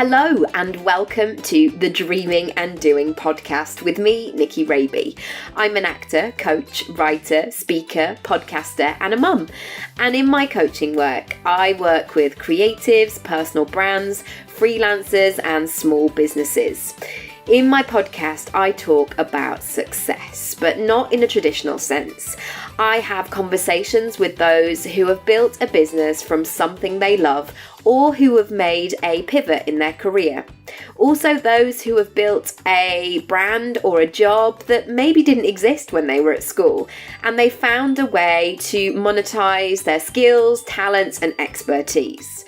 Hello and welcome to the Dreaming and Doing podcast with me, Nicky Raby. I'm an actor, coach, writer, speaker, podcaster and a mum. And in my coaching work, I work with creatives, personal brands, freelancers and small businesses. In my podcast, I talk about success, but not in a traditional sense. I have conversations with those who have built a business from something they love or who have made a pivot in their career. Also those who have built a brand or a job that maybe didn't exist when they were at school, and they found a way to monetize their skills, talents and expertise.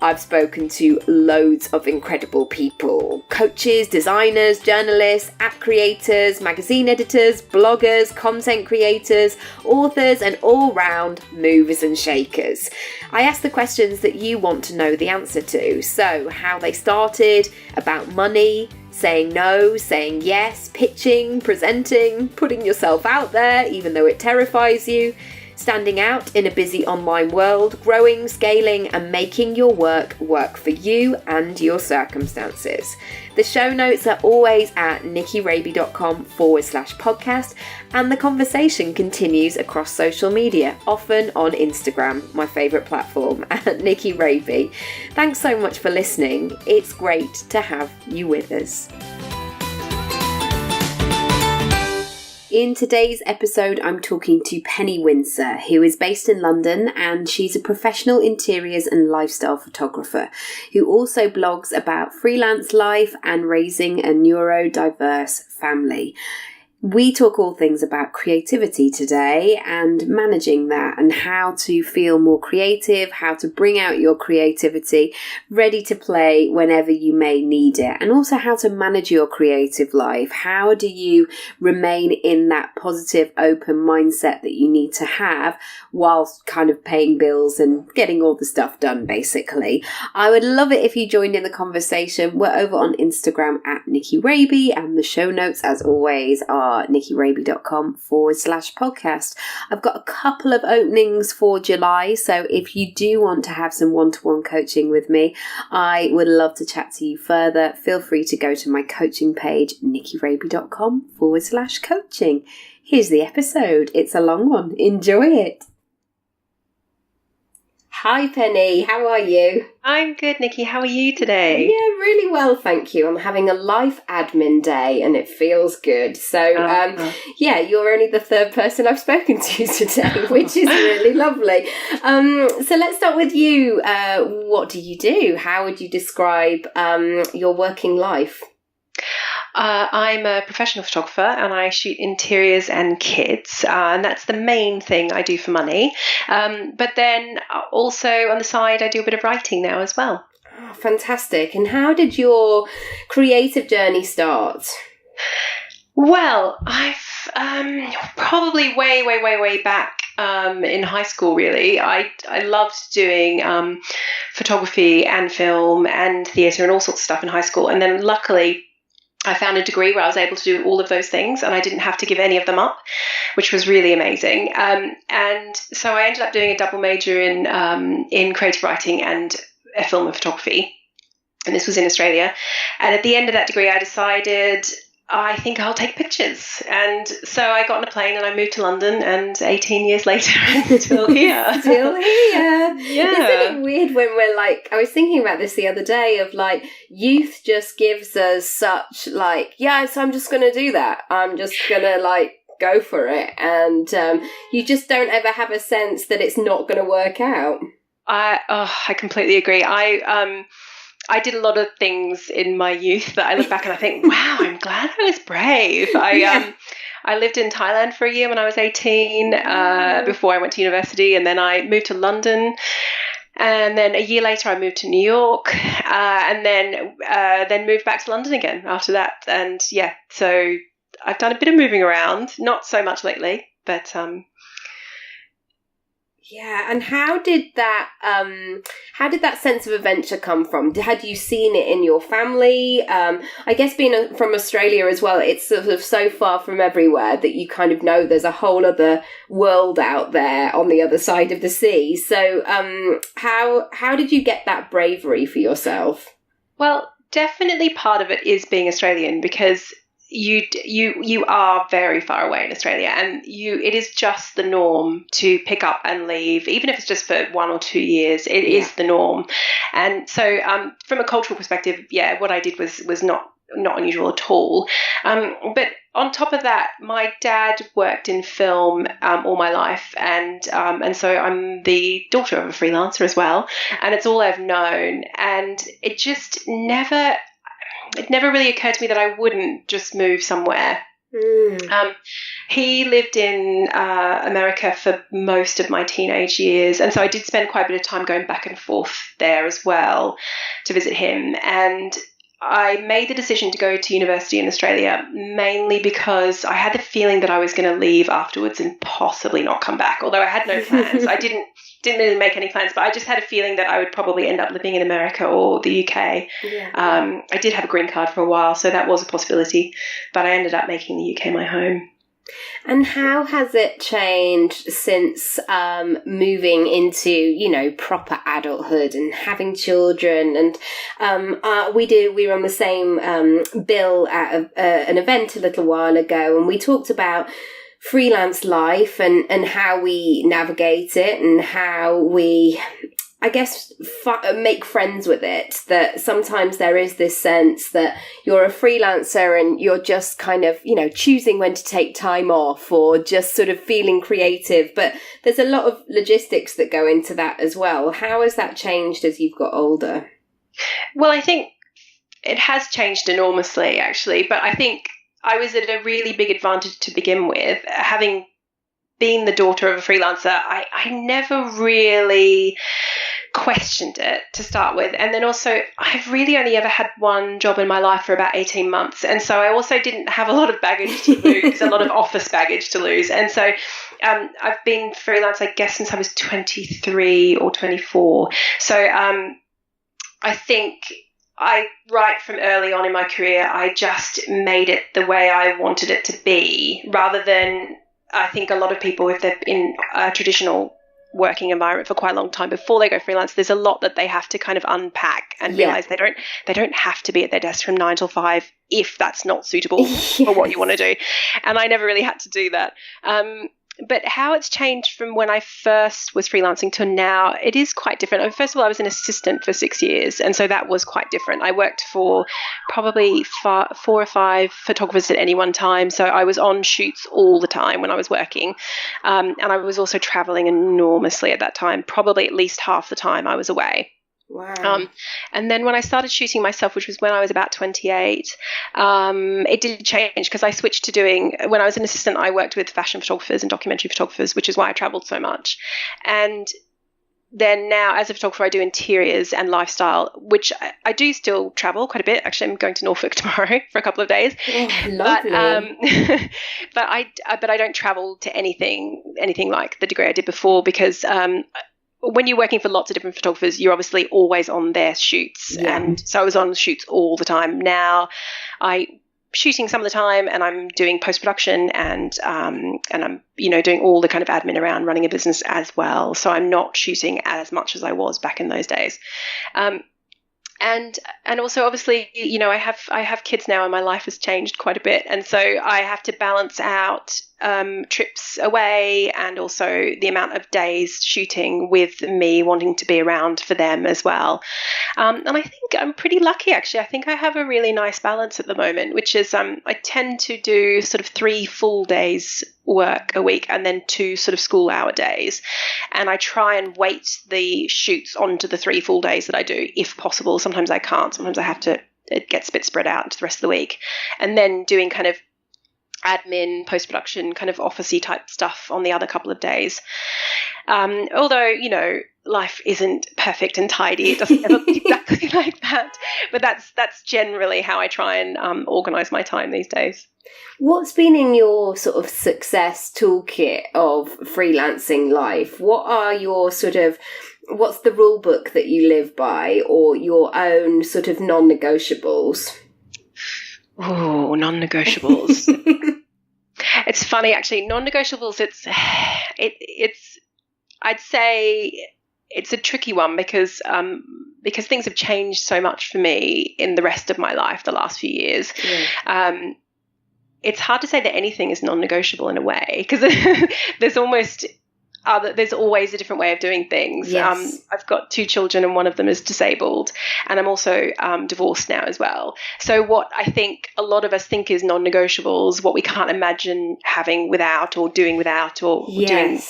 I've spoken to loads of incredible people, coaches, designers, journalists, app creators, magazine editors, bloggers, content creators, authors, and all-round movers and shakers. I ask the questions that you want to know the answer to. So how they started, about money, saying no, saying yes, pitching, presenting, putting yourself out there even though it terrifies you, standing out in a busy online world, growing, scaling and making your work for you and your circumstances. The show notes are always at nickyraby.com/podcast and the conversation continues across social media, often on Instagram, my favourite platform, at Nicky Raby. Thanks so much for listening. It's great to have you with us. In today's episode, I'm talking to Penny Wincer, who is based in London, and she's a professional interiors and lifestyle photographer who also blogs about freelance life and raising a neurodiverse family. We talk all things about creativity today and managing that and how to feel more creative, how to bring out your creativity, ready to play whenever you may need it, and also how to manage your creative life. How do you remain in that positive, open mindset that you need to have whilst kind of paying bills and getting all the stuff done, basically. I would love it if you joined in the conversation. We're over on Instagram at Nicky Raby, and the show notes, as always, are nickyraby.com/podcast. I've got a couple of openings for July, so if you do want to have some one-to-one coaching with me, I would love to chat to you further. Feel free to go to my coaching page, nickyraby.com/coaching. Here's the episode. It's a long one. Enjoy it. Hi Penny, how are you? I'm good, Nikki. How are you today? Yeah, really well, thank you. I'm having a life admin day and it feels good. So, yeah, you're only the third person I've spoken to today, which is really lovely. So let's start with you. What do you do? How would you describe your working life? I'm a professional photographer and I shoot interiors and kids, and that's the main thing I do for money. But then also on the side, I do a bit of writing now as well. Oh, fantastic. And how did your creative journey start? Well, I've probably way back in high school, really. I loved doing photography and film and theatre and all sorts of stuff in high school. And then luckily, I found a degree where I was able to do all of those things and I didn't have to give any of them up, which was really amazing. And so I ended up doing a double major in creative writing and film and photography. And this was in Australia. And at the end of that degree, I decided, I think I'll take pictures. And so I got on a plane and I moved to London, and 18 years later, I'm still here. Still here. Yeah. Isn't it weird when we're like, I was thinking about this the other day of like, youth just gives us such like, yeah, so I'm just going to do that. I'm just going to like go for it. And you just don't ever have a sense that it's not going to work out. I completely agree. I did a lot of things in my youth that I look back and I think, wow, I'm glad I was brave. I lived in Thailand for a year when I was 18 before I went to university, and then I moved to London. And then a year later, I moved to New York, and then moved back to London again after that. And yeah, so I've done a bit of moving around, not so much lately, but yeah. And how did that sense of adventure come from? Had you seen it in your family? I guess being from Australia as well, it's sort of so far from everywhere that you kind of know there's a whole other world out there on the other side of the sea. So how did you get that bravery for yourself? Well, definitely part of it is being Australian, because you are very far away in Australia, and it is just the norm to pick up and leave, even if it's just for 1 or 2 years. It is the norm. And so from a cultural perspective, what I did was not unusual at all. But on top of that, my dad worked in film all my life, and so I'm the daughter of a freelancer as well, and it's all I've known. And it just never really occurred to me that I wouldn't just move somewhere. He lived in America for most of my teenage years, and so I did spend quite a bit of time going back and forth there as well to visit him. And I made the decision to go to university in Australia mainly because I had the feeling that I was going to leave afterwards and possibly not come back, although I had no plans. I didn't really make any plans, but I just had a feeling that I would probably end up living in America or the UK. I did have a green card for a while, so that was a possibility, but I ended up making the UK my home. And how has it changed since moving into, proper adulthood and having children? And we were on the same bill at an event a little while ago, and we talked about freelance life and how we navigate it and how we, I guess, make friends with it. That sometimes there is this sense that you're a freelancer and you're just kind of, choosing when to take time off or just sort of feeling creative. But there's a lot of logistics that go into that as well. How has that changed as you've got older? Well, I think it has changed enormously, actually. But I think I was at a really big advantage to begin with. Having been the daughter of a freelancer, I never really questioned it to start with. And then also, I've really only ever had one job in my life for about 18 months. And so I also didn't have a lot of baggage to lose, a lot of office baggage to lose. And so I've been freelance, I guess, since I was 23 or 24. So I think right from early on in my career, I just made it the way I wanted it to be, rather than, I think a lot of people, if they're in a traditional working environment for quite a long time before they go freelance, there's a lot that they have to kind of unpack and realize they don't have to be at their desk from 9 till 5 if that's not suitable for what you want to do. And I never really had to do that. But how it's changed from when I first was freelancing to now, it is quite different. First of all, I was an assistant for 6 years, and so that was quite different. I worked for probably 4 or 5 photographers at any one time, so I was on shoots all the time when I was working. And I was also traveling enormously at that time, probably at least half the time I was away. Wow. And then when I started shooting myself, which was when I was about 28, it did change because I switched to doing, when I was an assistant, I worked with fashion photographers and documentary photographers, which is why I traveled so much. And then now as a photographer, I do interiors and lifestyle, which I do still travel quite a bit. Actually, I'm going to Norfolk tomorrow for a couple of days. Oh, lovely. But I don't travel to anything like the degree I did before, because when you're working for lots of different photographers, you're obviously always on their shoots. Yeah. And so I was on shoots all the time. Now I'm shooting some of the time, and I'm doing post-production, and I'm, doing all the kind of admin around running a business as well. So I'm not shooting as much as I was back in those days. And also, obviously, I have kids now, and my life has changed quite a bit. And so I have to balance out trips away and also the amount of days shooting with me wanting to be around for them as well. And I think I'm pretty lucky, actually. I think I have a really nice balance at the moment, which is I tend to do sort of 3 full days work a week and then 2 sort of school hour days. And I try and weight the shoots onto the 3 full days that I do, if possible. Sometimes I can't. Sometimes I have to, it gets a bit spread out into the rest of the week. And then doing kind of admin, post-production, kind of office-y type stuff on the other couple of days. Although, life isn't perfect and tidy. It doesn't ever look exactly like that. But that's generally how I try and organise my time these days. What's been in your sort of success toolkit of freelancing life? What are your what's the rule book that you live by, or your own sort of non-negotiables? Oh, non-negotiables. It's funny, actually. Non-negotiables, it's I'd say it's a tricky one, because because things have changed so much for me in the rest of my life the last few years. It's hard to say that anything is non-negotiable in a way, because there's always a different way of doing things. Yes. I've got 2 children and one of them is disabled, and I'm also divorced now as well. So what I think a lot of us think is non-negotiables, what we can't imagine having without or doing without or doing,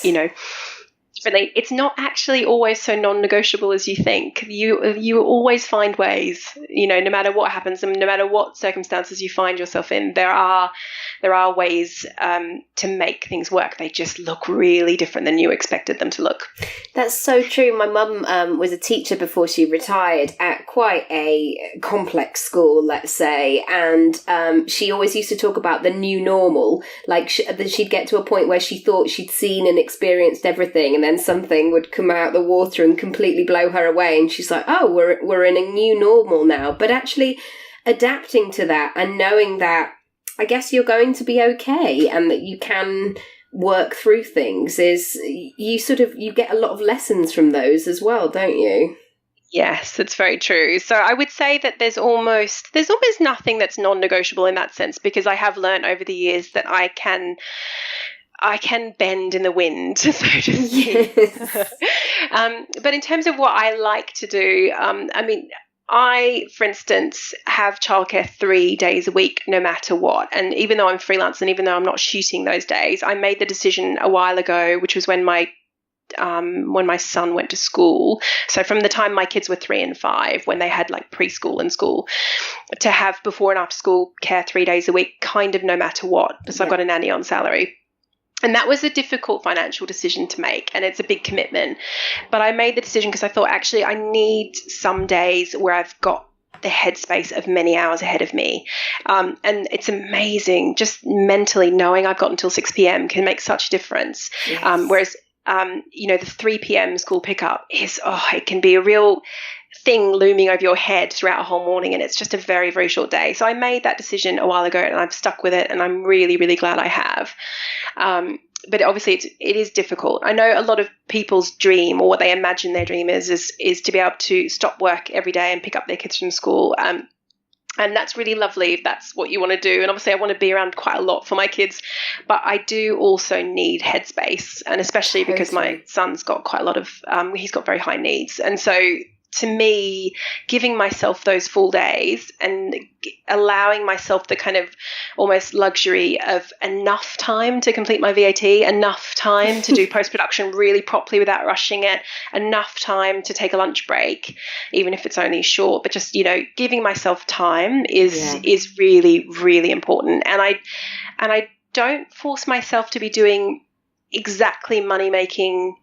differently. It's not actually always so non-negotiable as you think. You always find ways, no matter what happens and no matter what circumstances you find yourself in, there are ways to make things work. They just look really different than you expected them to look. That's so true. My mum was a teacher before she retired at quite a complex school, let's say, and she always used to talk about the new normal. Like she'd get to a point where she thought she'd seen and experienced everything, and then something would come out the water and completely blow her away, and she's like, oh, we're in a new normal now. But actually adapting to that and knowing that I guess you're going to be okay and that you can work through things is you get a lot of lessons from those as well, don't you? Yes, that's very true. So I would say that there's almost nothing that's non-negotiable in that sense, because I have learned over the years that I can bend in the wind, so to speak. Yes. But in terms of what I like to do, I, for instance, have childcare 3 days a week, no matter what. And even though I'm freelance and even though I'm not shooting those days, I made the decision a while ago, which was when my son went to school. So from the time my kids were 3 and 5, when they had like preschool and school, to have before and after school care 3 days a week, kind of no matter what, because I've got a nanny on salary. And that was a difficult financial decision to make, and it's a big commitment. But I made the decision because I thought, actually, I need some days where I've got the headspace of many hours ahead of me. And it's amazing, just mentally knowing I've got until 6 p.m. can make such a difference. Yes. Whereas, the 3 p.m. school pickup it can be a real thing looming over your head throughout a whole morning, and it's just a very, very short day. So I made that decision a while ago, and I've stuck with it, and I'm really, really glad I have. But obviously it is difficult. I know a lot of people's dream, or what they imagine their dream is to be able to stop work every day and pick up their kids from school. And that's really lovely if that's what you want to do. And obviously I want to be around quite a lot for my kids, but I do also need headspace, and especially because my son's got quite a lot of, he's got very high needs. And so to me, giving myself those full days and allowing myself the kind of almost luxury of enough time to complete my VAT, enough time to do post-production really properly without rushing it, enough time to take a lunch break, even if it's only short, but just, giving myself time is really, really important. And I don't force myself to be doing exactly money-making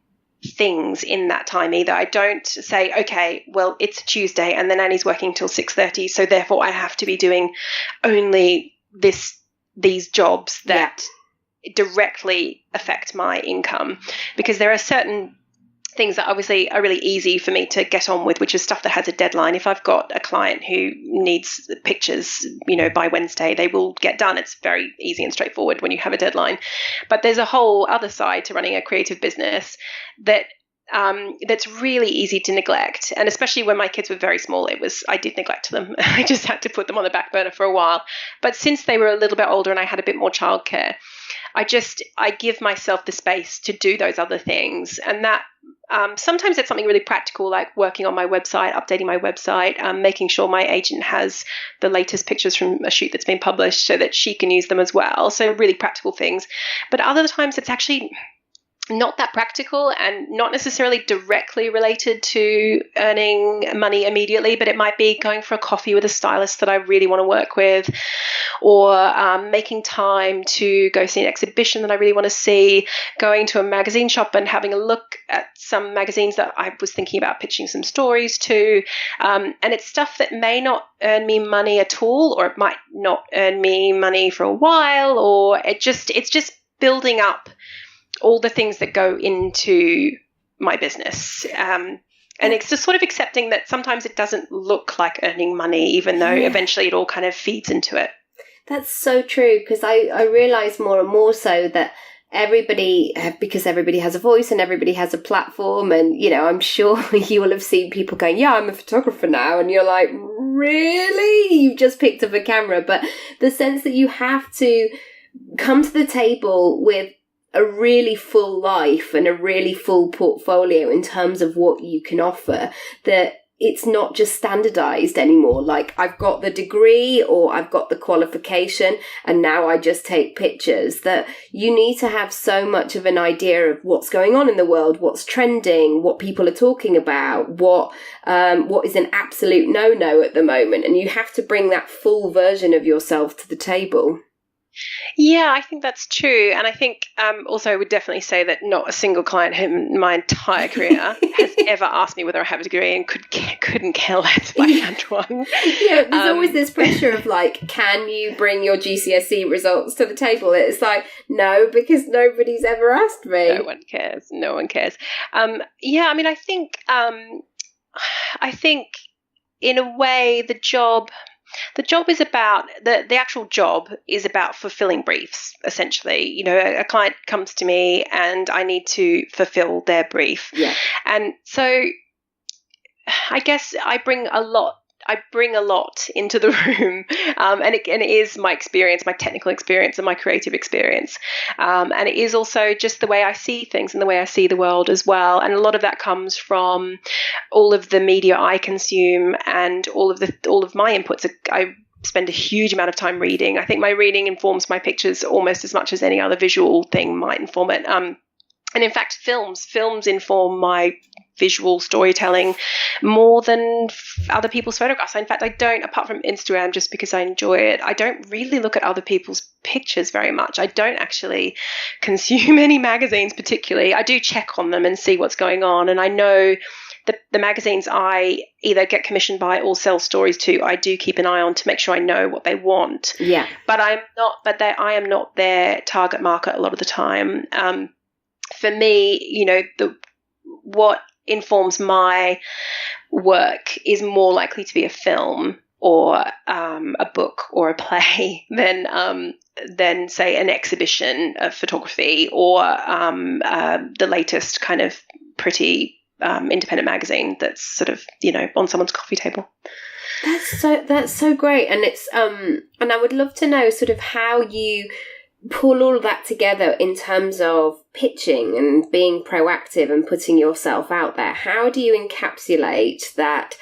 things in that time either. I don't say, okay, well, it's Tuesday and the nanny's working till 6:30, so therefore I have to be doing only these jobs that directly affect my income, because there are certain things that obviously are really easy for me to get on with, which is stuff that has a deadline. If I've got a client who needs pictures, by Wednesday, they will get done. It's very easy and straightforward when you have a deadline. But there's a whole other side to running a creative business that's really easy to neglect. And especially when my kids were very small, I did neglect them. I just had to put them on the back burner for a while. But since they were a little bit older and I had a bit more childcare, I give myself the space to do those other things. And that sometimes it's something really practical, like working on my website, updating my website, making sure my agent has the latest pictures from a shoot that's been published so that she can use them as well. So really practical things. But other times it's actually not that practical and not necessarily directly related to earning money immediately, but it might be going for a coffee with a stylist that I really want to work with, or making time to go see an exhibition that I really want to see, going to a magazine shop and having a look at some magazines that I was thinking about pitching some stories to. And it's stuff that may not earn me money at all, or it might not earn me money for a while, or it's just building up all the things that go into my business. And it's just sort of accepting that sometimes it doesn't look like earning money, even though eventually it all kind of feeds into it. That's so true, because I realise more and more so that because everybody has a voice and everybody has a platform, and, you know, I'm sure you will have seen people going, yeah, I'm a photographer now, and you're like, really? You've just picked up a camera. But the sense that you have to come to the table with a really full life and a really full portfolio in terms of what you can offer, that it's not just standardized anymore. Like, I've got the degree or I've got the qualification and now I just take pictures. That you need to have so much of an idea of what's going on in the world, what's trending, what people are talking about, what is an absolute no-no at the moment. And you have to bring that full version of yourself to the table. Yeah, I think that's true. And I think also I would definitely say that not a single client in my entire career has ever asked me whether I have a degree, and couldn't care less if I had one. Yeah, there's always this pressure of like, can you bring your GCSE results to the table? It's like, no, because nobody's ever asked me. No one cares. No one cares. Yeah, I mean, I think in a way the job is about the actual job is about fulfilling briefs, essentially. You know, a client comes to me and I need to fulfill their brief. Yeah. And so I guess I bring a lot into the room, and it is my experience, my technical experience and my creative experience. And it is also just the way I see things and the way I see the world as well. And a lot of that comes from all of the media I consume and all of my inputs. I spend a huge amount of time reading. I think my reading informs my pictures almost as much as any other visual thing might inform it. And in fact, films inform my visual storytelling more than other people's photographs. In fact, I don't, apart from Instagram, just because I enjoy it, I don't really look at other people's pictures very much. I don't actually consume any magazines particularly. I do check on them and see what's going on. And I know the magazines I either get commissioned by or sell stories to, I do keep an eye on to make sure I know what they want. Yeah. But I am not their target market a lot of the time. For me, you know, what informs my work is more likely to be a film or a book or a play than say an exhibition of photography or the latest kind of pretty independent magazine that's sort of, you know, on someone's coffee table. That's so great. And it's and I would love to know sort of how you pull all of that together in terms of pitching and being proactive and putting yourself out there. How do you encapsulate that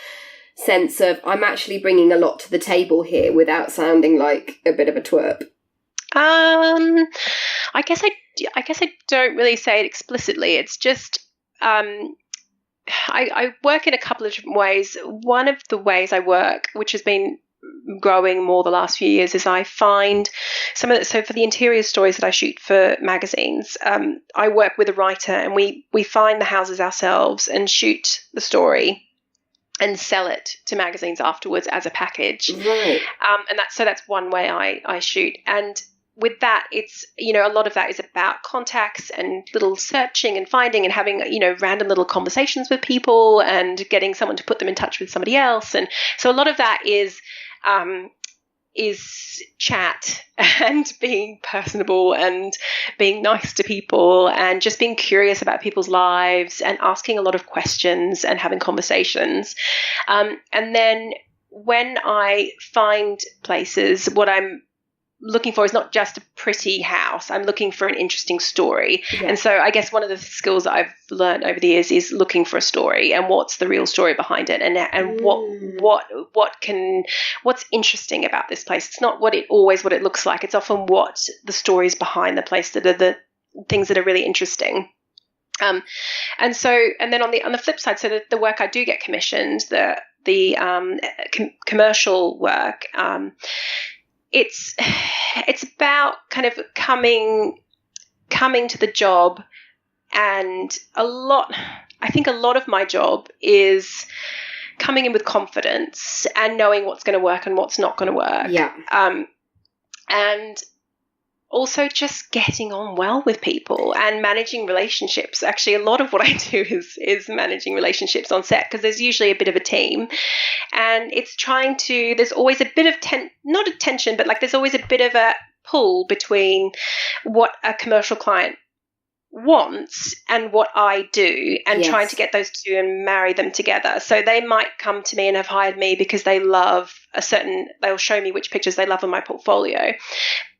sense of, I'm actually bringing a lot to the table here without sounding like a bit of a twerp? I guess I don't really say it explicitly. It's just I work in a couple of different ways. One of the ways I work, which has been growing more the last few years, is I find so for the interior stories that I shoot for magazines, I work with a writer and we find the houses ourselves and shoot the story and sell it to magazines afterwards as a package. Right. And that's one way I shoot. And with that, it's, you know, a lot of that is about contacts and little searching and finding and having, you know, random little conversations with people and getting someone to put them in touch with somebody else. And so a lot of that is chat and being personable and being nice to people and just being curious about people's lives and asking a lot of questions and having conversations. And then when I find places, what I'm looking for is not just a pretty house. I'm looking for an interesting story. Yeah. And so I guess one of the skills that I've learned over the years is looking for a story and what's the real story behind it and what's interesting about this place. It's not what it looks like. It's often what the stories behind the place that are the things that are really interesting. And then on the flip side, so the work I do get commissioned, the commercial work, it's about kind of coming to the job, and I think a lot of my job is coming in with confidence and knowing what's going to work and what's not going to work. Yeah. And also just getting on well with people and managing relationships. Actually, a lot of what I do is managing relationships on set, because there's usually a bit of a team, and it's there's always a bit of not a tension, but like there's always a bit of a pull between what a commercial client wants and what I do, and trying to get those two and marry them together. So they might come to me and have hired me because they love they'll show me which pictures they love in my portfolio,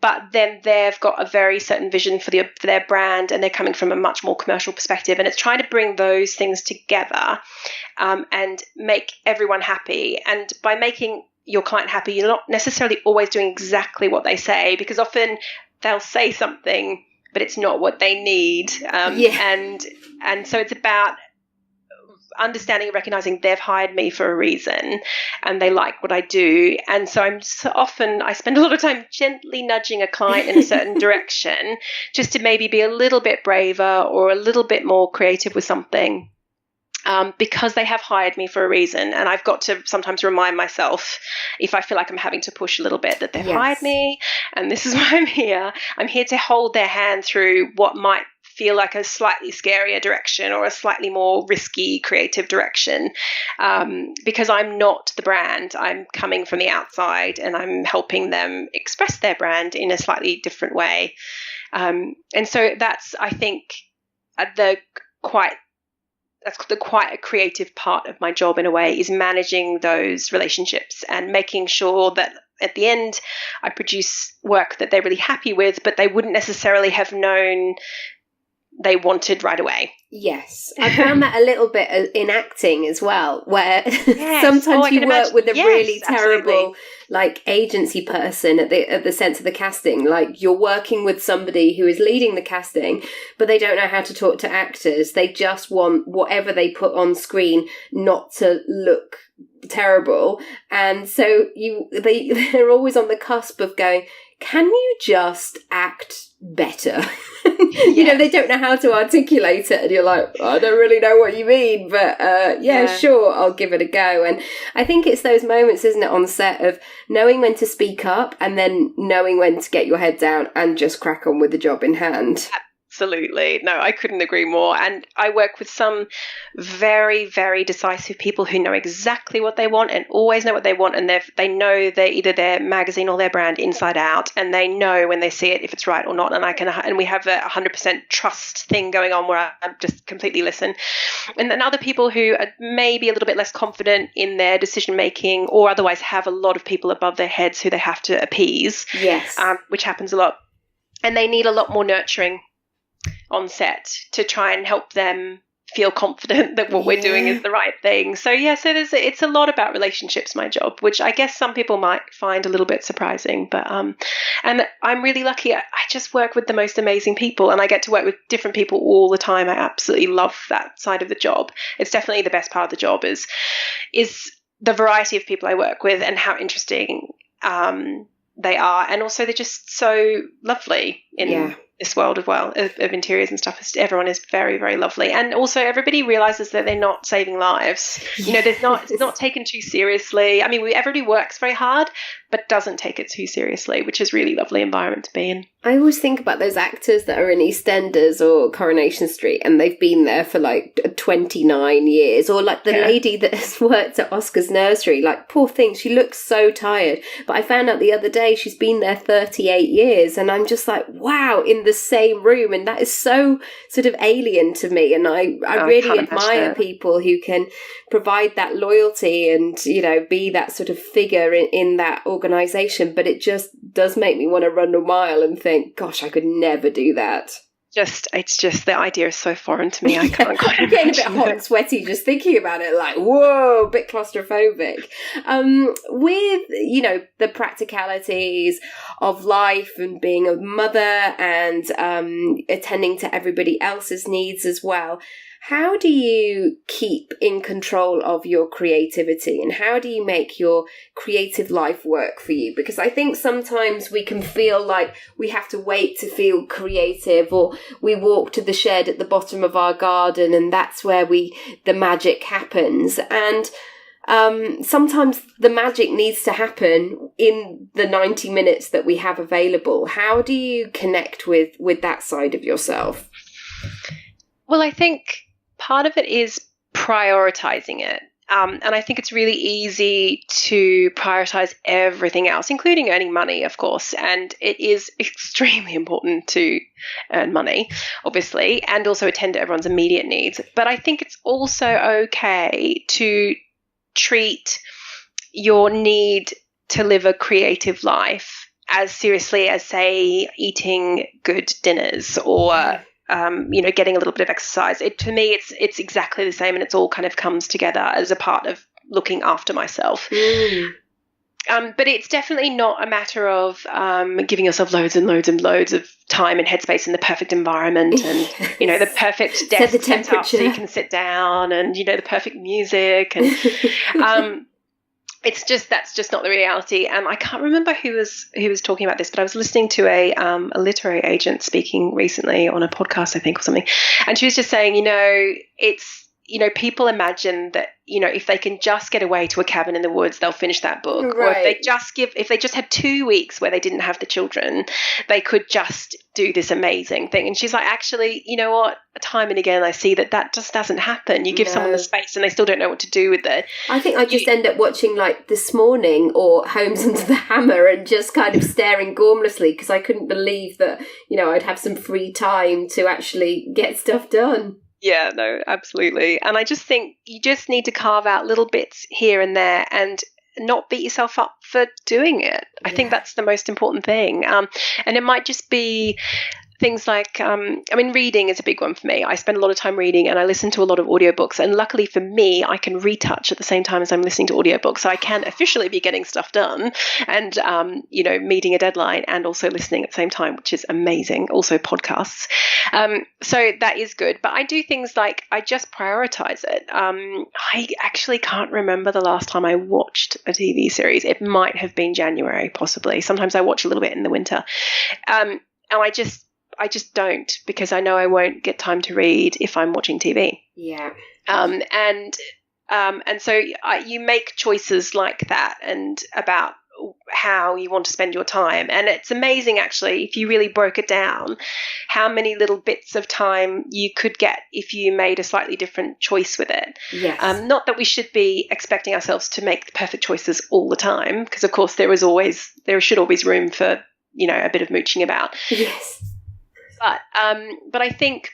but then they've got a very certain vision for their brand, and they're coming from a much more commercial perspective, and it's trying to bring those things together and make everyone happy. And by making your client happy, you're not necessarily always doing exactly what they say, because often they'll say something but it's not what they need. And so it's about understanding and recognizing they've hired me for a reason and they like what I do. And so I spend a lot of time gently nudging a client in a certain direction, just to maybe be a little bit braver or a little bit more creative with something. Because they have hired me for a reason, and I've got to sometimes remind myself, if I feel like I'm having to push a little bit, that they've hired me and this is why I'm here. I'm here to hold their hand through what might feel like a slightly scarier direction or a slightly more risky creative direction, because I'm not the brand. I'm coming from the outside and I'm helping them express their brand in a slightly different way. And so that's, I think, quite a creative part of my job in a way, is managing those relationships and making sure that at the end I produce work that they're really happy with, but they wouldn't necessarily have known they wanted right away. Yes. I found that a little bit in acting as well, where sometimes you work with a really terrible like agency person at the sense of the casting. Like, you're working with somebody who is leading the casting, but they don't know how to talk to actors. They just want whatever they put on screen not to look terrible. And so they're always on the cusp of going, can you just act better? You know, they don't know how to articulate it, and you're like, I don't really know what you mean, but sure, I'll give it a go. And I think it's those moments, isn't it, on set, of knowing when to speak up and then knowing when to get your head down and just crack on with the job in hand. Absolutely. No, I couldn't agree more. And I work with some very, very decisive people who know exactly what they want and always know what they want. And they know either their magazine or their brand inside out, and they know when they see it if it's right or not. And we have a 100% trust thing going on where I just completely listen. And then other people who are maybe a little bit less confident in their decision making, or otherwise have a lot of people above their heads who they have to appease. Yes. Which happens a lot. And they need a lot more nurturing on set to try and help them feel confident that what we're doing is the right thing. So it's a lot about relationships, my job, which I guess some people might find a little bit surprising, but and I'm really lucky. I just work with the most amazing people, and I get to work with different people all the time. I absolutely love that side of the job. It's definitely the best part of the job is the variety of people I work with and how interesting they are, and also they're just so lovely in this world of interiors and stuff. Everyone is very, very lovely, and also everybody realizes that they're not saving lives. You know, it's not taken too seriously. I mean, everybody works very hard, but doesn't take it too seriously, which is really lovely environment to be in. I always think about those actors that are in EastEnders or Coronation Street, and they've been there for like 29 years, or like the lady that has worked at Oscar's nursery. Like, poor thing, she looks so tired. But I found out the other day she's been there 38 years, and I'm just like, wow, in the same room. And that is so sort of alien to me. And I really admire people who can provide that loyalty and, you know, be that sort of figure in that organisation. But it just does make me want to run a mile and think, gosh, I could never do that. It's just the idea is so foreign to me. I can't quite I'm getting a bit hot and sweaty just thinking about it, like, whoa, a bit claustrophobic. With, you know, the practicalities of life and being a mother and attending to everybody else's needs as well, how do you keep in control of your creativity, and how do you make your creative life work for you? Because I think sometimes we can feel like we have to wait to feel creative, or we walk to the shed at the bottom of our garden and that's where the magic happens. And sometimes the magic needs to happen in the 90 minutes that we have available. How do you connect with that side of yourself? Well, I think part of it is prioritizing it. And I think it's really easy to prioritize everything else, including earning money, of course. And it is extremely important to earn money, obviously, and also attend to everyone's immediate needs. But I think it's also okay to treat your need to live a creative life as seriously as, say, eating good dinners or getting a little bit of exercise. To me, it's exactly the same, and it's all kind of comes together as a part of looking after myself. But it's definitely not a matter of giving yourself loads and loads and loads of time and headspace in the perfect environment and, the perfect desk set up so you can sit down and, the perfect music. And that's just not the reality. And I can't remember who was talking about this, but I was listening to a literary agent speaking recently on a podcast, I think, or something. And she was just saying, it's, people imagine that, if they can just get away to a cabin in the woods, they'll finish that book. Right. Or if they just had 2 weeks where they didn't have the children, they could just do this amazing thing. And she's like, actually, you know what? Time and again, I see that just doesn't happen. You give someone the space and they still don't know what to do with it. I think I just end up watching like This Morning or Homes Under the Hammer and just kind of staring gormlessly because I couldn't believe that, I'd have some free time to actually get stuff done. Yeah, no, absolutely. And I just think you just need to carve out little bits here and there and not beat yourself up for doing it. I think that's the most important thing. And it might just be things like, reading is a big one for me. I spend a lot of time reading and I listen to a lot of audiobooks. And luckily for me, I can retouch at the same time as I'm listening to audiobooks. So I can officially be getting stuff done and, meeting a deadline and also listening at the same time, which is amazing. Also podcasts. So that is good. But I do things like I just prioritize it. I actually can't remember the last time I watched a TV series. It might have been January, possibly. Sometimes I watch a little bit in the winter. And I just don't, because I know I won't get time to read if I'm watching TV. Yeah. And so you make choices like that and about how you want to spend your time. And it's amazing, actually, if you really broke it down, how many little bits of time you could get if you made a slightly different choice with it. Yes. Not that we should be expecting ourselves to make the perfect choices all the time, because, of course, there should always room for, a bit of mooching about. Yes. But I think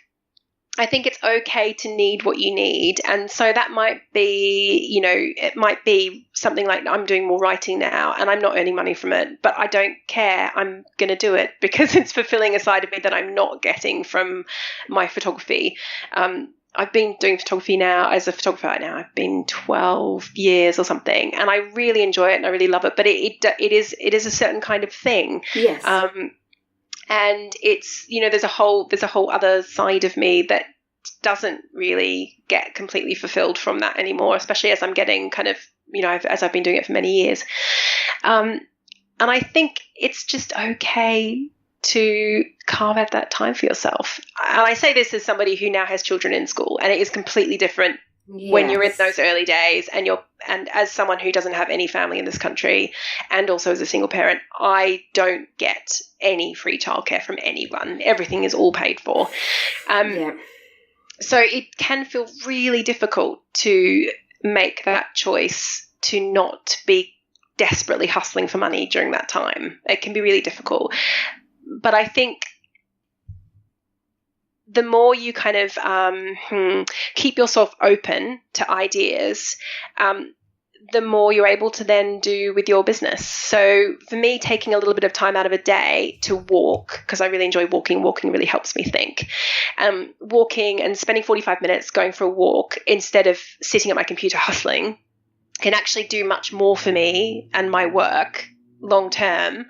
it's okay to need what you need. And so that might be, it might be something like I'm doing more writing now and I'm not earning money from it, but I don't care. I'm going to do it because it's fulfilling a side of me that I'm not getting from my photography. I've been doing photography now as a photographer I've been 12 years or something, and I really enjoy it and I really love it, but it is a certain kind of thing. Yes. And it's, there's a whole other side of me that doesn't really get completely fulfilled from that anymore, especially as I'm getting kind of, as I've been doing it for many years. And I think it's just okay to carve out that time for yourself. And I say this as somebody who now has children in school, and it is completely different. Yes. When you're in those early days and as someone who doesn't have any family in this country and also as a single parent, I don't get any free childcare from anyone. Everything is all paid for. So it can feel really difficult to make that choice to not be desperately hustling for money during that time. It can be really difficult. But I think the more you kind of keep yourself open to ideas, the more you're able to then do with your business. So for me, taking a little bit of time out of a day to walk, because I really enjoy walking really helps me think. Walking and spending 45 minutes going for a walk instead of sitting at my computer hustling can actually do much more for me and my work long term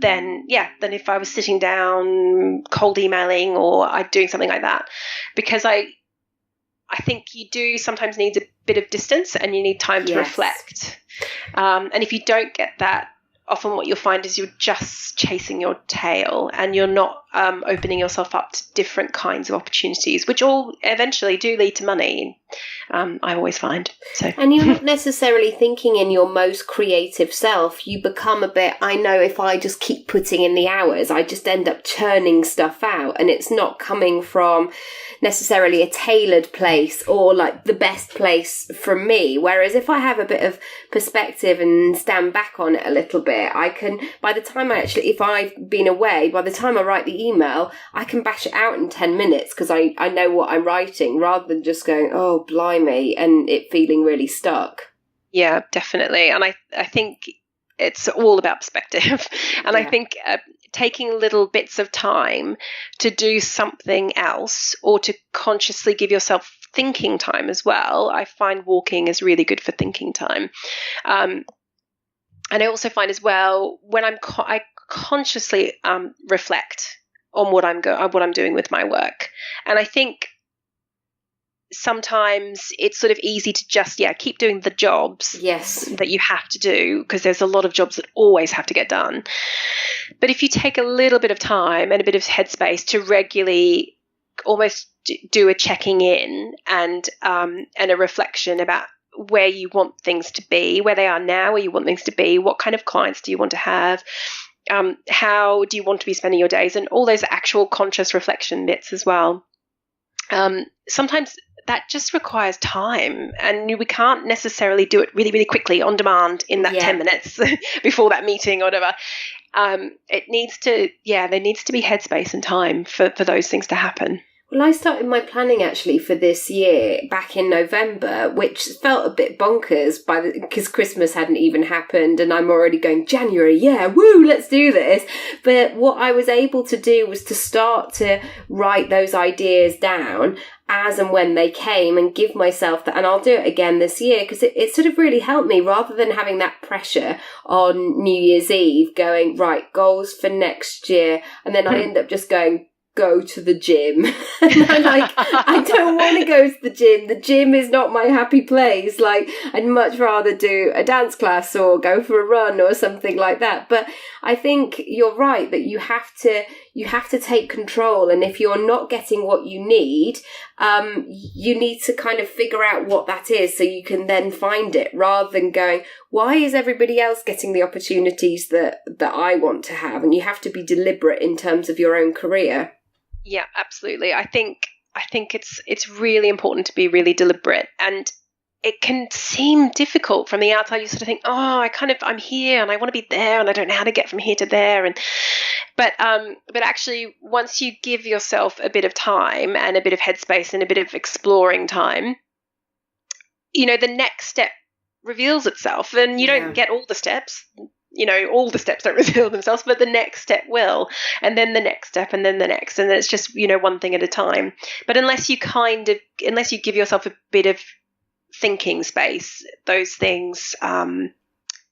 than if I was sitting down cold emailing or doing something like that, because I think you do sometimes need a bit of distance and you need time to reflect. And if you don't get that, often what you'll find is you're just chasing your tail and you're not opening yourself up to different kinds of opportunities, which all eventually do lead to money. I always find. So. And you're not necessarily thinking in your most creative self. You become a bit, I know if I just keep putting in the hours, I just end up churning stuff out, and it's not coming from necessarily a tailored place or like the best place from me. Whereas if I have a bit of perspective and stand back on it a little bit, I can, by the time if I've been away, by the time I write the email, I can bash it out in 10 minutes because I know what I'm writing, rather than just going, oh, blimey, and it feeling really stuck. Yeah, definitely. And I think it's all about perspective. And I think taking little bits of time to do something else, or to consciously give yourself thinking time as well. I find walking is really good for thinking time. And I also find as well, when I consciously reflect on what I'm doing with my work. And I think sometimes it's sort of easy to just keep doing the jobs that you have to do, because there's a lot of jobs that always have to get done. But if you take a little bit of time and a bit of headspace to regularly almost do a checking in and a reflection about where you want things to be, where they are now, where you want things to be, what kind of clients do you want to have, how do you want to be spending your days, and all those actual conscious reflection bits as well. Sometimes that just requires time, and we can't necessarily do it really, really quickly on demand in that 10 minutes before that meeting or whatever. There needs to be headspace and time for those things to happen. Well, I started my planning actually for this year back in November, which felt a bit bonkers because Christmas hadn't even happened, and I'm already going, January, woo, let's do this. But what I was able to do was to start to write those ideas down as and when they came, and give myself that, and I'll do it again this year, because it sort of really helped me, rather than having that pressure on New Year's Eve going, right, goals for next year, and then I end up just going, go to the gym. And I'm like, I don't want to go to the gym. The gym is not my happy place. Like, I'd much rather do a dance class or go for a run or something like that. But I think you're right that you have to take control. And if you're not getting what you need to kind of figure out what that is, so you can then find it, rather than going, why is everybody else getting the opportunities that I want to have? And you have to be deliberate in terms of your own career. Yeah, absolutely. I think it's really important to be really deliberate, and it can seem difficult from the outside. You sort of think, oh, I'm here and I want to be there, and I don't know how to get from here to there. But actually, once you give yourself a bit of time and a bit of headspace and a bit of exploring time, the next step reveals itself, and you don't get all the steps. All the steps don't reveal themselves, but the next step will, and then the next step, and then the next, and it's just, one thing at a time. But unless you give yourself a bit of thinking space, those things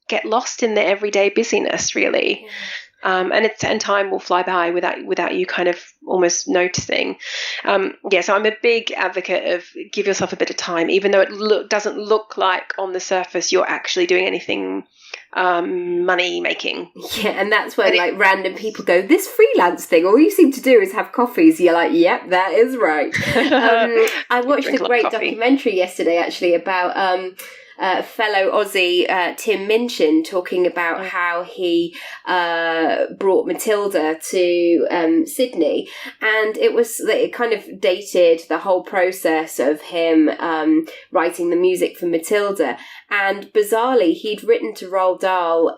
get lost in the everyday busyness, really. And time will fly by without you kind of almost noticing. So I'm a big advocate of give yourself a bit of time, even though it doesn't look like on the surface you're actually doing anything money making. Yeah, and that's when random people go, this freelance thing, all you seem to do is have coffees. You're like, yep, that is right. I watched a great documentary yesterday actually about fellow Aussie Tim Minchin talking about how he brought Matilda to Sydney, and it kind of dated the whole process of him writing the music for Matilda. And bizarrely, he'd written to Roald Dahl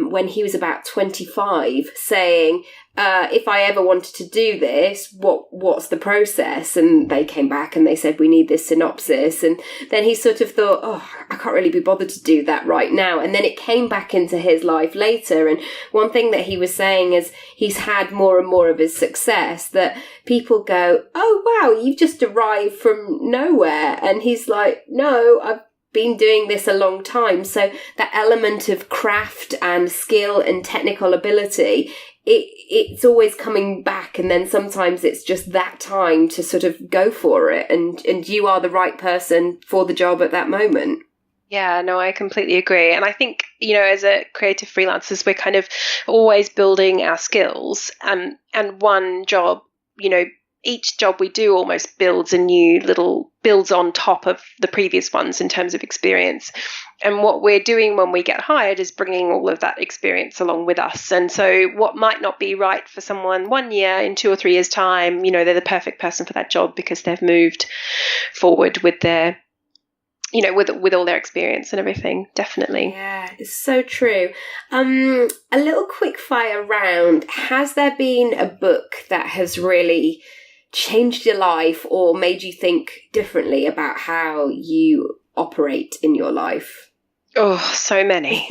when he was about 25, saying, if I ever wanted to do this, what's the process? And they came back and they said, we need this synopsis. And then he sort of thought, oh, I can't really be bothered to do that right now. And then it came back into his life later. And one thing that he was saying is he's had more and more of his success that people go, oh, wow, you've just arrived from nowhere. And he's like, no, I've been doing this a long time. So that element of craft and skill and technical ability, it's always coming back, and then sometimes it's just that time to sort of go for it, and you are the right person for the job at that moment. Yeah, no, I completely agree. And I think, as a creative freelancers, we're kind of always building our skills. And one job, each job we do almost builds builds on top of the previous ones in terms of experience. And what we're doing when we get hired is bringing all of that experience along with us. And so what might not be right for someone 1 year, in 2 or 3 years' time, they're the perfect person for that job because they've moved forward with their with all their experience and everything. Definitely. Yeah, it's so true. A little quick fire round. Has there been a book that has really changed your life or made you think differently about how you operate in your life? Oh, so many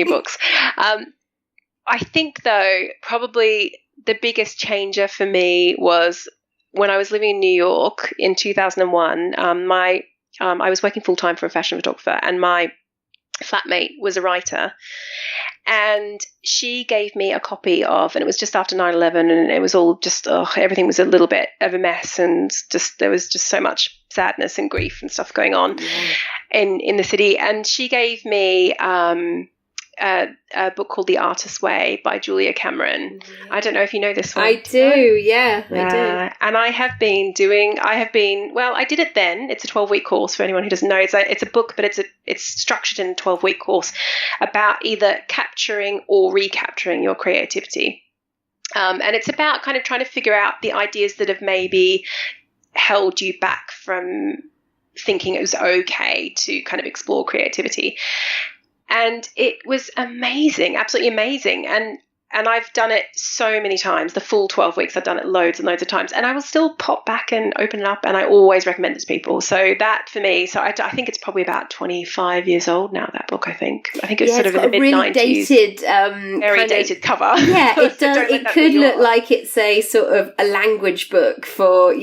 books. I think, though, probably the biggest changer for me was when I was living in New York in 2001. I was working full-time for a fashion photographer, and my flatmate was a writer, and she gave me a copy of, and it was just after 9/11, and it was all just, everything was a little bit of a mess, and there was just so much sadness and grief and stuff going on in the city. And she gave me a book called The Artist's Way by Julia Cameron. I don't know if you know this one. I do, I do. And I did it then. It's a 12-week course for anyone who doesn't know. It's a book, but it's structured in a 12-week course about either capturing or recapturing your creativity. And it's about kind of trying to figure out the ideas that have maybe held you back from thinking it was okay to kind of explore creativity. And it was amazing, absolutely amazing. And I've done it so many times. The full 12 weeks, I've done it loads and loads of times. And I will still pop back and open it up, and I always recommend it to people. So that for me, I think it's probably about 25 years old now, that book, I think. I think it's sort of in the mid-90s. Really dated, very dated cover. Yeah, it does. It could look like it's a sort of a language book for,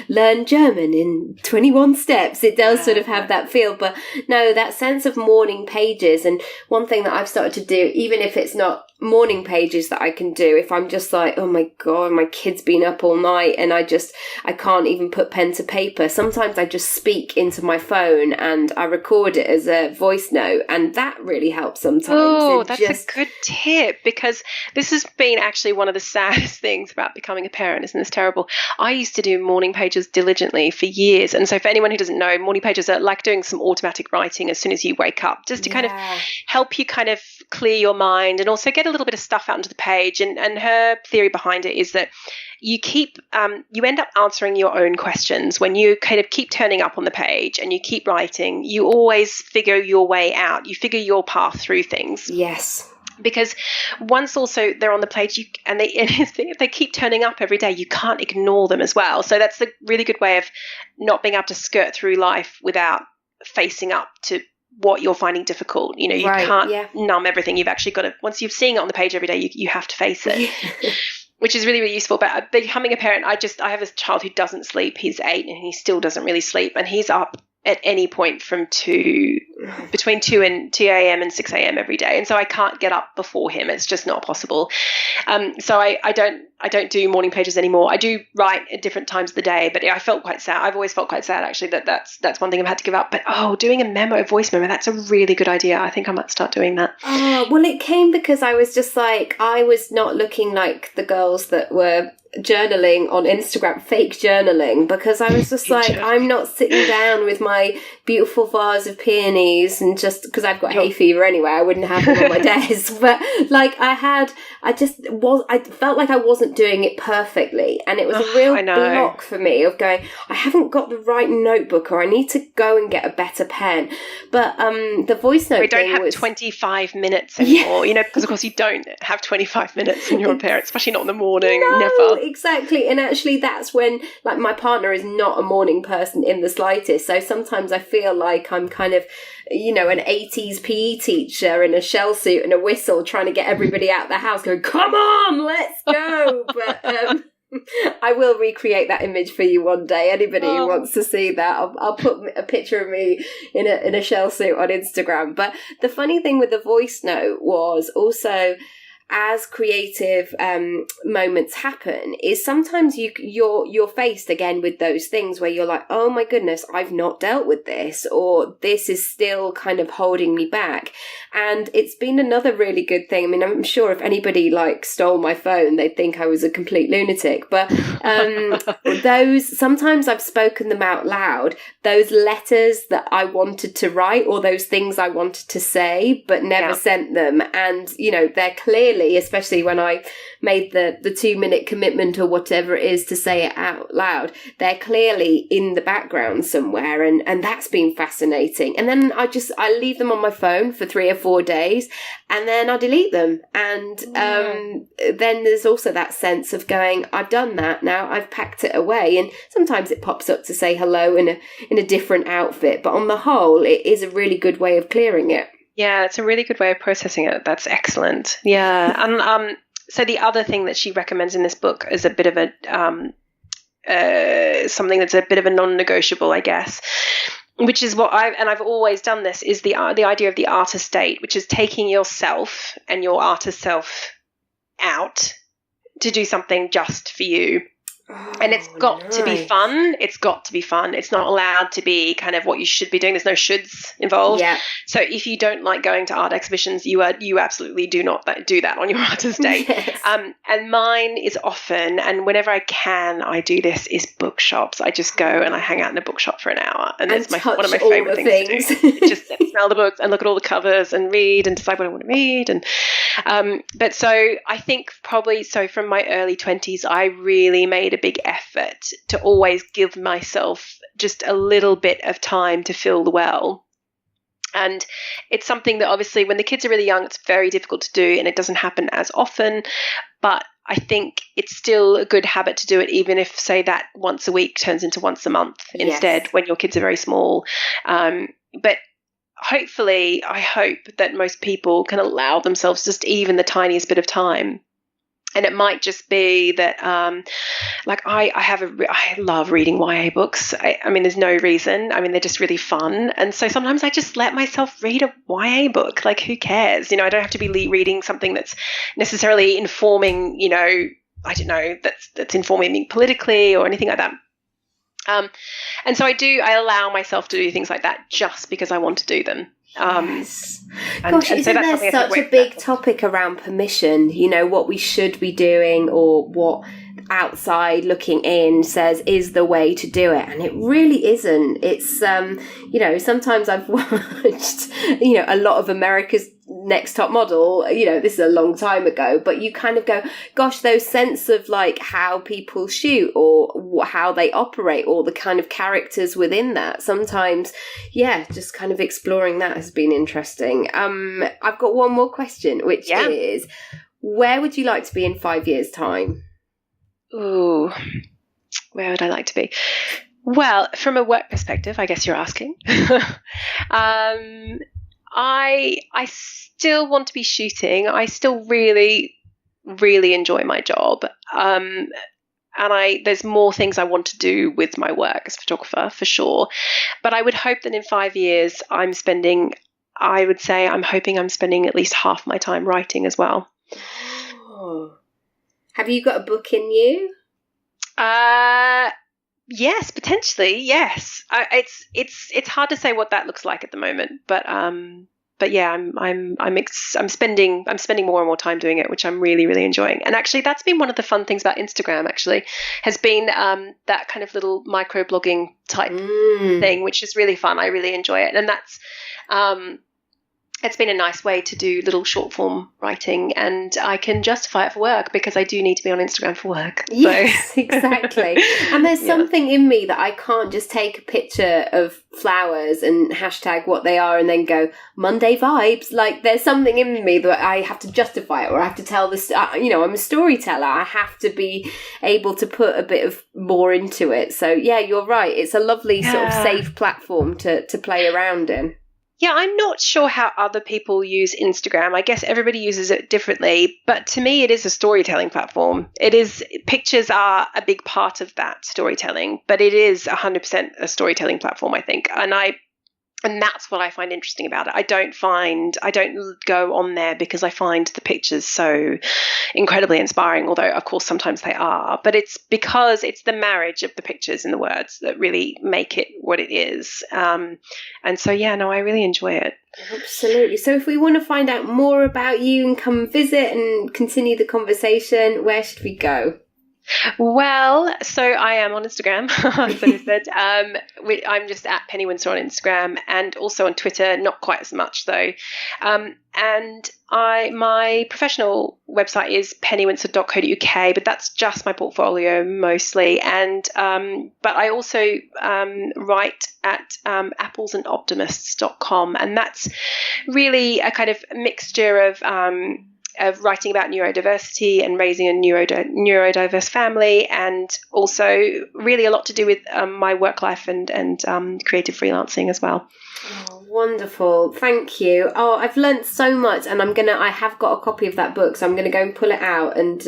learn German in 21 steps. It does sort of have that feel. But no, that sense of morning pages. And one thing that I've started to do, even if it's not morning pages that I can do, if I'm just like, oh my God, my kid's been up all night and I can't even put pen to paper. Sometimes I just speak into my phone and I record it as a voice note, and that really helps sometimes. Oh, that's a good tip, because this has been actually one of the saddest things about becoming a parent. Isn't this terrible? I used to do morning pages diligently for years. And so for anyone who doesn't know, morning pages are like doing some automatic writing as soon as you wake up, just to kind of help you kind of clear your mind and also get a little bit of stuff out onto the page. And her theory behind it is that you end up answering your own questions when you kind of keep turning up on the page and you keep writing. You always figure your way out. You figure your path through things. Yes. Because once also they're on the page, if they keep turning up every day, you can't ignore them as well. So that's a really good way of not being able to skirt through life without facing up to what you're finding difficult. You can't numb everything. You've actually got to, once you're seeing it on the page every day, you have to face it, which is really, really useful. But becoming a parent, I have a child who doesn't sleep. He's 8 and he still doesn't really sleep, and he's up at any point from between 2 a.m. and 6 a.m. every day. And so I can't get up before him. It's just not possible. So I don't do morning pages anymore. I do write at different times of the day, but I felt quite sad. I've always felt quite sad, actually, that's one thing I've had to give up. But doing a voice memo, that's a really good idea. I think I might start doing that. Well, it came because I was just like, I was not looking like the girls that were journaling on Instagram, fake journaling, because I was just like, I'm not sitting down with my beautiful vase of peonies, and just because I've got hay fever anyway, I wouldn't have them on my desk. But like I felt like I wasn't doing it perfectly, and it was a real block for me of going, I haven't got the right notebook, or I need to go and get a better pen. But the voice note, we don't have 25 minutes anymore, because of course you don't have 25 minutes when you're a parent, especially not in the morning. Never. Exactly. And actually that's when, like, my partner is not a morning person in the slightest, so sometimes I feel like I'm kind of, an 80s PE teacher in a shell suit and a whistle trying to get everybody out of the house going, come on, let's go. But I will recreate that image for you one day. Anybody who wants to see that, I'll put a picture of me in a shell suit on Instagram. But the funny thing with the voice note was also, as creative moments happen, is sometimes you're faced again with those things where you're like, oh my goodness, I've not dealt with this, or this is still kind of holding me back. And it's been another really good thing. I mean, I'm sure if anybody like stole my phone, they'd think I was a complete lunatic. But those, sometimes I've spoken them out loud, those letters that I wanted to write, or those things I wanted to say, but never sent them. And, you know, they're clearly, especially when I made the 2-minute commitment or whatever it is to say it out loud, they're clearly in the background somewhere. And that's been fascinating. And then I leave them on my phone for 3 or 4 days, and then I delete them. And then there's also that sense of going, I've done that now, I've packed it away. And sometimes it pops up to say hello in a different outfit, but on the whole, it is a really good way of clearing it. Yeah, it's a really good way of processing it. That's excellent. Yeah. And so the other thing that she recommends in this book is a bit of a something that's a bit of a non-negotiable, I guess, which is what I've always done this, is the idea of the artist state, which is taking yourself and your artist self out to do something just for you. And it's got to be fun. It's got to be fun. It's not allowed to be kind of what you should be doing. There's no shoulds involved. Yeah. So if you don't like going to art exhibitions, you absolutely do not do that on your artist day. Yes. And mine is often, and whenever I can, I do this, is bookshops. I just go and I hang out in a bookshop for an hour, and it's one of my favorite things to do. Just smell the books and look at all the covers and read and decide what I want to read. And but so I think probably so from my early 20s, I really made a big effort to always give myself just a little bit of time to fill the well. And it's something that obviously when the kids are really young, it's very difficult to do, and it doesn't happen as often. But I think it's still a good habit to do it, even if, say, that once a week turns into once a month instead, when your kids are very small. But hopefully, I hope that most people can allow themselves just even the tiniest bit of time. And it might just be that, like I love reading YA books. I mean, there's no reason. I mean, they're just really fun. And so sometimes I just let myself read a YA book. Like, who cares? You know, I don't have to be reading something that's necessarily informing, you know, I don't know, that's informing me politically or anything like that. And so I allow myself to do things like that just because I want to do them. Yes. Gosh, isn't there such a big topic around permission? You know, what we should be doing, or what outside looking in says is the way to do it, and it really isn't. It's you know, sometimes I've watched, you know, a lot of America's Next Top Model, you know, this is a long time ago, but you kind of go, gosh, those sense of like how people shoot or how they operate, or the kind of characters within that, sometimes, yeah, just kind of exploring that has been interesting. I've got one more question, which is, where would you like to be in 5 years' time? Ooh, where would I like to be? Well, from a work perspective, I guess you're asking. I still want to be shooting. I still really, really enjoy my job. And there's more things I want to do with my work as a photographer, for sure. But I would hope that in 5 years I'm hoping I'm spending at least half my time writing as well. Oh. Have you got a book in you? Yes, potentially. Yes. It's hard to say what that looks like at the moment, but yeah, I'm spending more and more time doing it, which I'm really, really enjoying. And actually, that's been one of the fun things about Instagram. Actually, has been that kind of little micro blogging type thing, which is really fun. I really enjoy it, and that's it's been a nice way to do little short form writing, and I can justify it for work because I do need to be on Instagram for work. Yes, so. Exactly. And there's something in me that I can't just take a picture of flowers and hashtag what they are and then go Monday vibes. Like, there's something in me that I have to justify it, or I have to tell this, you know, I'm a storyteller. I have to be able to put a bit of more into it. So yeah, you're right. It's a lovely sort of safe platform to play around in. Yeah, I'm not sure how other people use Instagram. I guess everybody uses it differently, but to me, it is a storytelling platform. Pictures are a big part of that storytelling, but it is 100% a storytelling platform, I think. And I And that's what I find interesting about it. I don't go on there because I find the pictures so incredibly inspiring, although of course sometimes they are, but it's because it's the marriage of the pictures and the words that really make it what it is. And so, I really enjoy it. Absolutely. So if we want to find out more about you and come visit and continue the conversation, where should we go? Well, so I am on Instagram, as I said. I'm just at Penny Wincer on Instagram, and also on Twitter, not quite as much though. And my professional website is pennywincer.co.uk, but that's just my portfolio mostly. And but I also write at applesandoptimists.com, and that's really a kind of mixture of writing about neurodiversity and raising a neurodiverse family, and also really a lot to do with my work life and creative freelancing as well. Oh, wonderful. Thank you. Oh, I've learnt so much, and I have got a copy of that book, so I'm going to go and pull it out and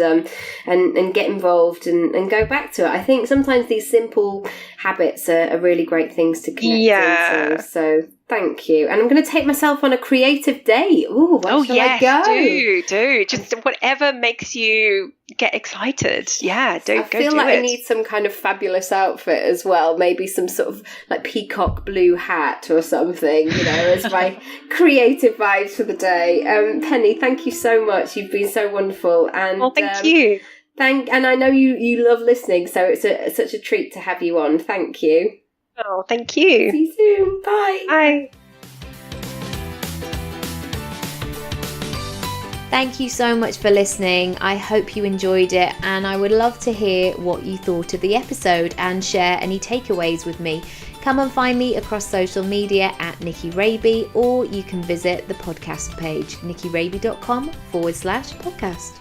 get involved and go back to it. I think sometimes these simple habits are really great things to connect into. So thank you. And I'm going to take myself on a creative day. Ooh, where shall I go? Do. Just whatever makes you get excited. Yeah, go do it. I feel like I need some kind of fabulous outfit as well. Maybe some sort of like peacock blue hat or something, as my creative vibes for the day. Penny, thank you so much. You've been so wonderful. And thank you. And I know you love listening, so it's such a treat to have you on. Thank you. Oh, thank you. See you soon. Bye. Bye. Thank you so much for listening. I hope you enjoyed it, and I would love to hear what you thought of the episode and share any takeaways with me. Come and find me across social media at Nicky Raby, or you can visit the podcast page, nickyraby.com/podcast.